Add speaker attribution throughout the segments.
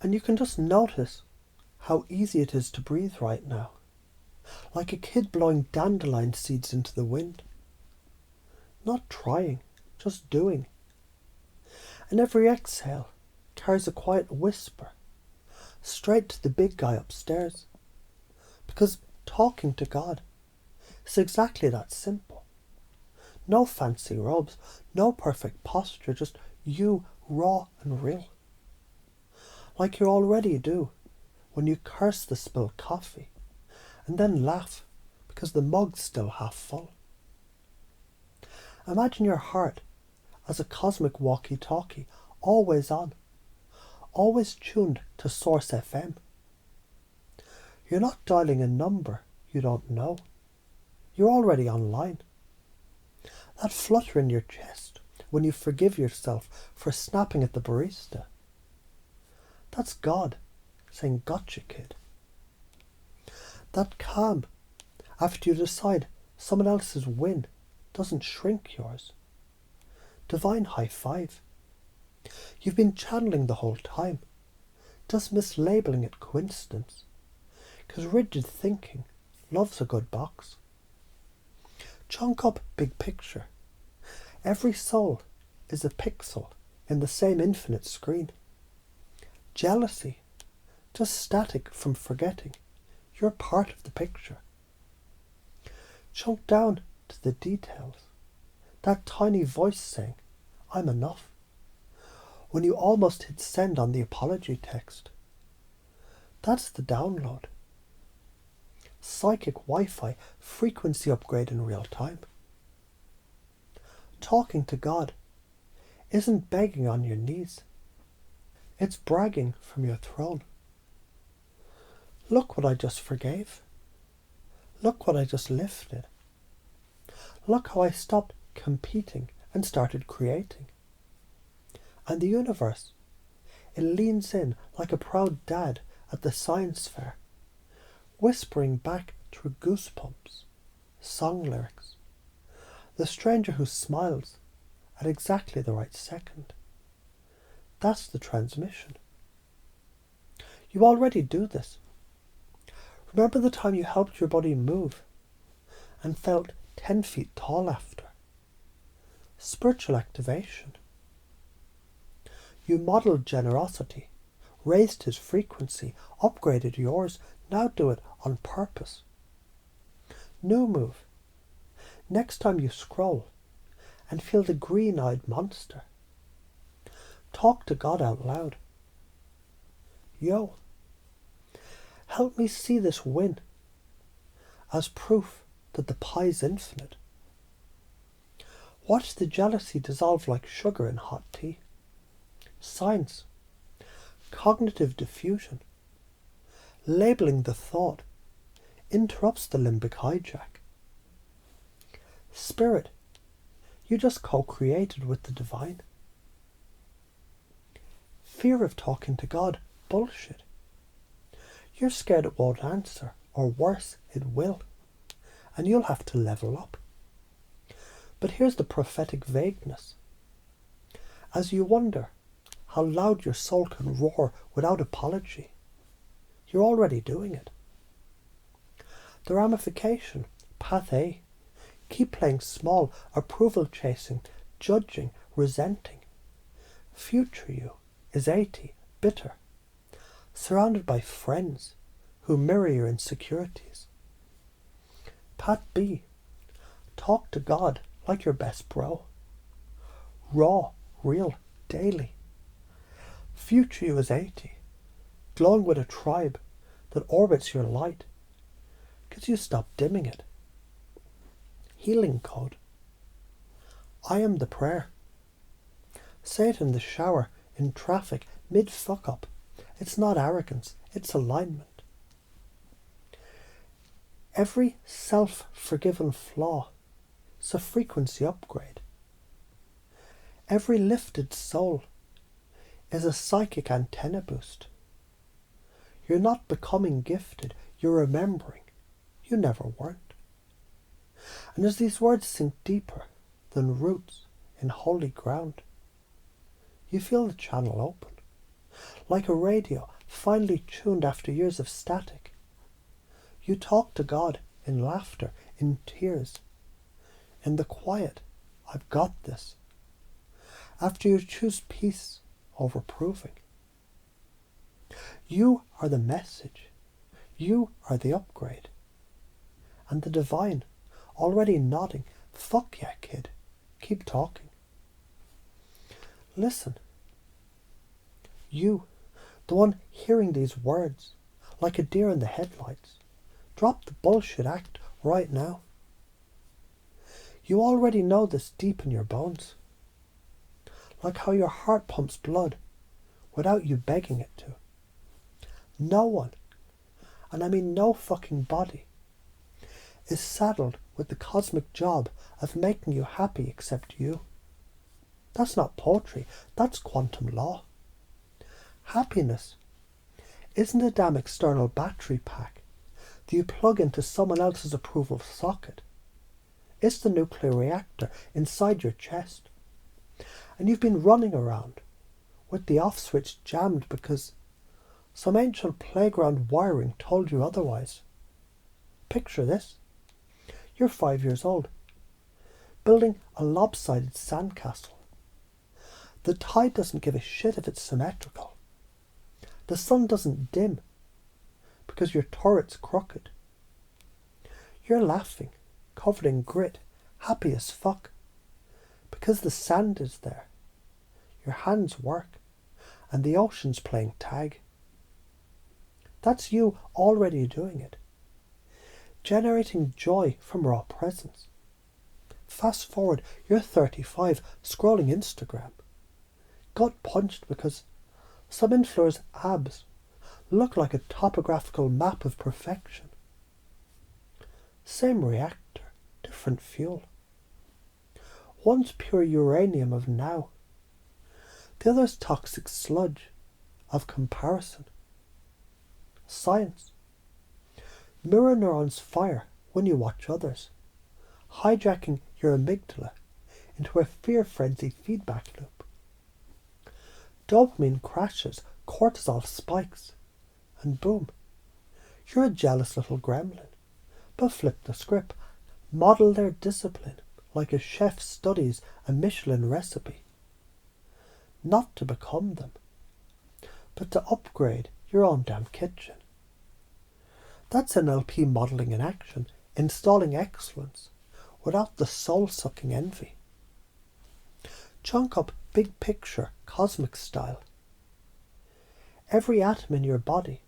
Speaker 1: And you can just notice how easy it is to breathe right now, like a kid blowing dandelion seeds into the wind. Not trying, just doing. And every exhale carries a quiet whisper straight to the big guy upstairs. Because talking to God is exactly that simple. No fancy robes, no perfect posture, just you, raw and real. Like you already do when you curse the spilled coffee and then laugh because the mug's still half full. Imagine your heart as a cosmic walkie-talkie, always on, always tuned to Source FM. You're not dialing a number you don't know. You're already online. That flutter in your chest when you forgive yourself for snapping at the barista. That's God saying, "Gotcha, kid." That calm after you decide someone else's win doesn't shrink yours. Divine high five. You've been channeling the whole time, just mislabeling it coincidence, because rigid thinking loves a good box. Chunk up big picture. Every soul is a pixel in the same infinite screen. Jealousy, just static from forgetting. You're part of the picture. Chunk down to the details. That tiny voice saying, "I'm enough," when you almost hit send on the apology text. That's the download. Psychic Wi-Fi frequency upgrade in real time. Talking to God isn't begging on your knees. It's bragging from your throne. Look what I just forgave. Look what I just lifted. Look how I stopped competing and started creating. And the universe, it leans in like a proud dad at the science fair, whispering back through goosebumps, song lyrics. The stranger who smiles at exactly the right second. That's the transmission. You already do this. Remember the time you helped your body move and felt 10 feet tall after? Spiritual activation. You modeled generosity, raised his frequency, upgraded yours. Now do it on purpose. New move. Next time you scroll and feel the green-eyed monster, talk to God out loud. Yo, help me see this win as proof that the pie's infinite. Watch the jealousy dissolve like sugar in hot tea. Science, cognitive diffusion, labeling the thought interrupts the limbic hijack. Spirit, you just co-created with the divine. Fear of talking to God, bullshit. You're scared it won't answer, or worse, it will, and you'll have to level up. But here's the prophetic vagueness. As you wonder how loud your soul can roar without apology, you're already doing it. The ramification, path A, keep playing small, approval chasing, judging, resenting. Future you is 80, bitter, surrounded by friends who mirror your insecurities. Path B, talk to God like your best bro. Raw, real, daily. Future you is 80, glowing with a tribe that orbits your light, because you stop dimming it. Healing code. I am the prayer. Say it in the shower, in traffic, mid-fuck up. It's not arrogance, it's alignment. Every self-forgiven flaw is a frequency upgrade. Every lifted soul is a psychic antenna boost. You're not becoming gifted, you're remembering. You never weren't. And as these words sink deeper than roots in holy ground, you feel the channel open, like a radio finely tuned after years of static. You talk to God in laughter, in tears, in the quiet. I've got this. After you choose peace over proving. You are the message. You are the upgrade. And the divine, already nodding, fuck yeah, kid. Keep talking. Listen. You, the one hearing these words, like a deer in the headlights, drop the bullshit act right now. You already know this deep in your bones. Like how your heart pumps blood without you begging it to. No one, and I mean no fucking body, is saddled with the cosmic job of making you happy except you. That's not poetry, that's quantum law. Happiness isn't a damn external battery pack that you plug into someone else's approval socket. It's the nuclear reactor inside your chest. And you've been running around with the off switch jammed because some ancient playground wiring told you otherwise. Picture this. You're 5 years old, building a lopsided sandcastle. The tide doesn't give a shit if it's symmetrical. The sun doesn't dim because your turret's crooked. You're laughing, covered in grit, happy as fuck, because the sand is there. Your hands work, and the ocean's playing tag. That's you already doing it, generating joy from raw presence. Fast forward, you're 35, scrolling Instagram, gut punched because some influencer's abs look like a topographical map of perfection. Same reactor, different fuel. One's pure uranium of now, the other's toxic sludge of comparison. Science. Mirror neurons fire when you watch others, hijacking your amygdala into a fear-frenzied feedback loop. Dopamine crashes, cortisol spikes, and boom, you're a jealous little gremlin. But flip the script, model their discipline like a chef studies a Michelin recipe. Not to become them, but to upgrade your own damn kitchen. That's NLP modelling in action, installing excellence without the soul-sucking envy. Chunk up big picture, cosmic style. Every atom in your body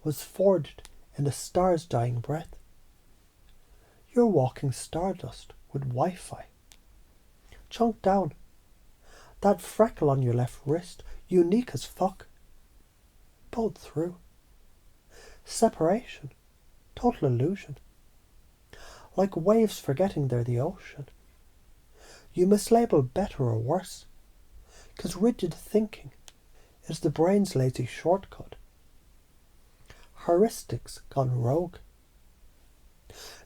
Speaker 1: was forged in a star's dying breath. You're walking stardust with Wi-Fi. Chunk down. That freckle on your left wrist, unique as fuck. Pulled through. Separation. Total illusion. Like waves forgetting they're the ocean. You mislabel better or worse, because rigid thinking is the brain's lazy shortcut. Heuristics gone rogue.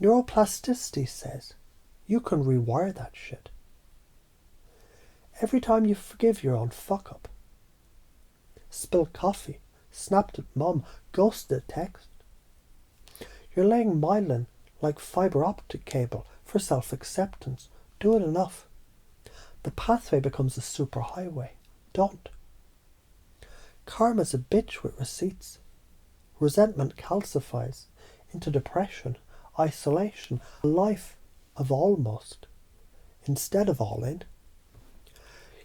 Speaker 1: Neuroplasticity says you can rewire that shit. Every time you forgive your own fuck-up. Spilled coffee, snapped at mum, ghosted a text. You're laying myelin like fibre optic cable for self-acceptance. Do it enough. The pathway becomes a superhighway. Don't. Karma's a bitch with receipts. Resentment calcifies into depression, isolation, a life of almost instead of all in.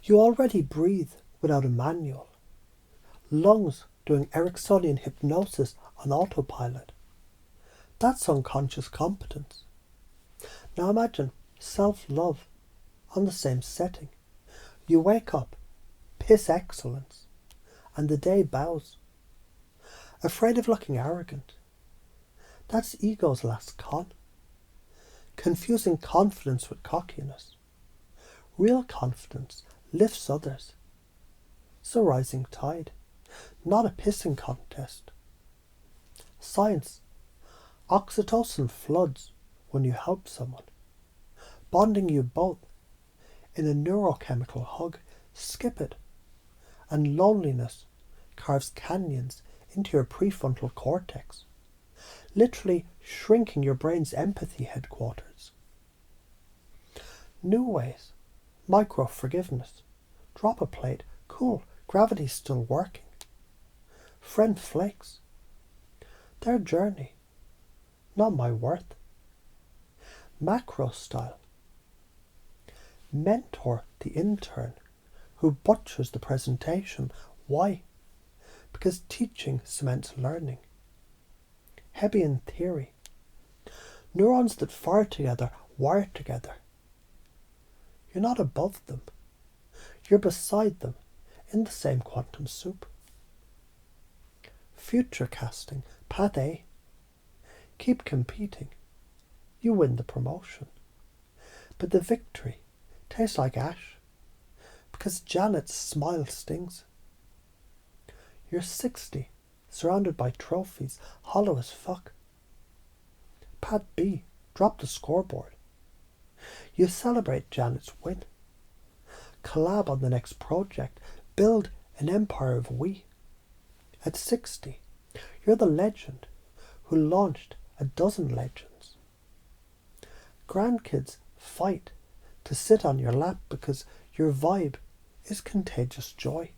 Speaker 1: You already breathe without a manual. Lungs doing Ericksonian hypnosis on autopilot. That's unconscious competence. Now imagine self-love on the same setting. You wake up, piss excellence, and the day bows. Afraid of looking arrogant. That's ego's last con. Confusing confidence with cockiness. Real confidence lifts others. It's a rising tide, not a pissing contest. Science. Oxytocin floods when you help someone, bonding you both in a neurochemical hug. Skip it. And loneliness carves canyons into your prefrontal cortex, literally shrinking your brain's empathy headquarters. New ways, micro-forgiveness, drop a plate, cool, gravity's still working. Friend flakes, their journey, not my worth. Macro style, mentor the intern who butchers the presentation. Why? Because teaching cements learning. Hebbian theory, neurons that fire together wire together. You're not above them, you're beside them in the same quantum soup. Future casting, path A, keep competing, you win the promotion. But the victory tastes like ash, because Janet's smile stings. You're 60, surrounded by trophies, hollow as fuck. Path B, drop the scoreboard. You celebrate Janet's win. Collab on the next project, build an empire of we. At 60, you're the legend who launched a dozen legends. Grandkids fight to sit on your lap because your vibe is contagious joy.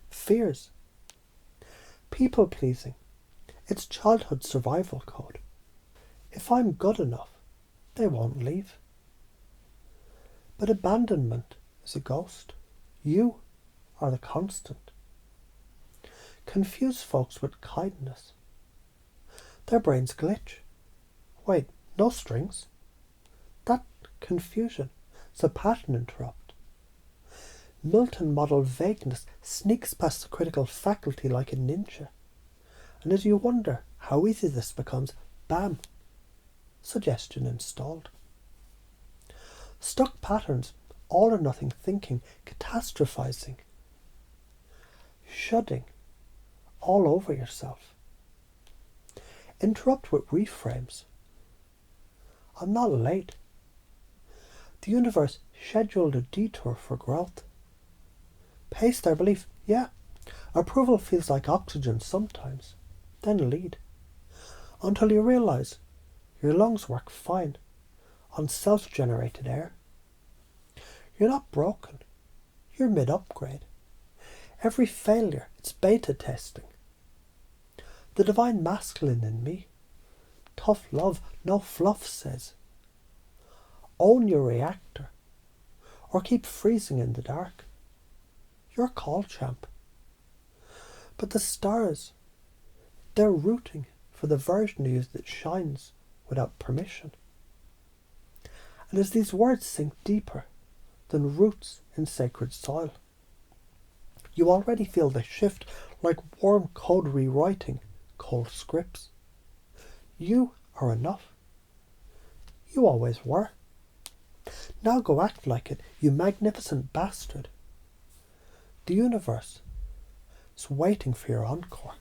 Speaker 1: Fears, people pleasing, it's childhood survival code. If I'm good enough, they won't leave. But abandonment is a ghost. You are the constant. Confuse folks with kindness. Their brains glitch. Wait, no strings? That confusion is a pattern interrupt. Milton model vagueness sneaks past the critical faculty like a ninja. And as you wonder how easy this becomes, bam, suggestion installed. Stuck patterns, all or nothing thinking, catastrophizing, shudding all over yourself. Interrupt with reframes. I'm not late. The universe scheduled a detour for growth. Pace their belief, yeah. Approval feels like oxygen sometimes. Then lead. Until you realise your lungs work fine on self-generated air. You're not broken. You're mid-upgrade. Every failure, it's beta testing. The divine masculine in me, tough love, no fluff, says, own your reactor or keep freezing in the dark. You're call champ. But the stars, they're rooting for the version of you that shines without permission. And as these words sink deeper than roots in sacred soil, you already feel the shift like warm code rewriting cold scripts. You are enough. You always were. Now go act like it, you magnificent bastard. The universe is waiting for your encore.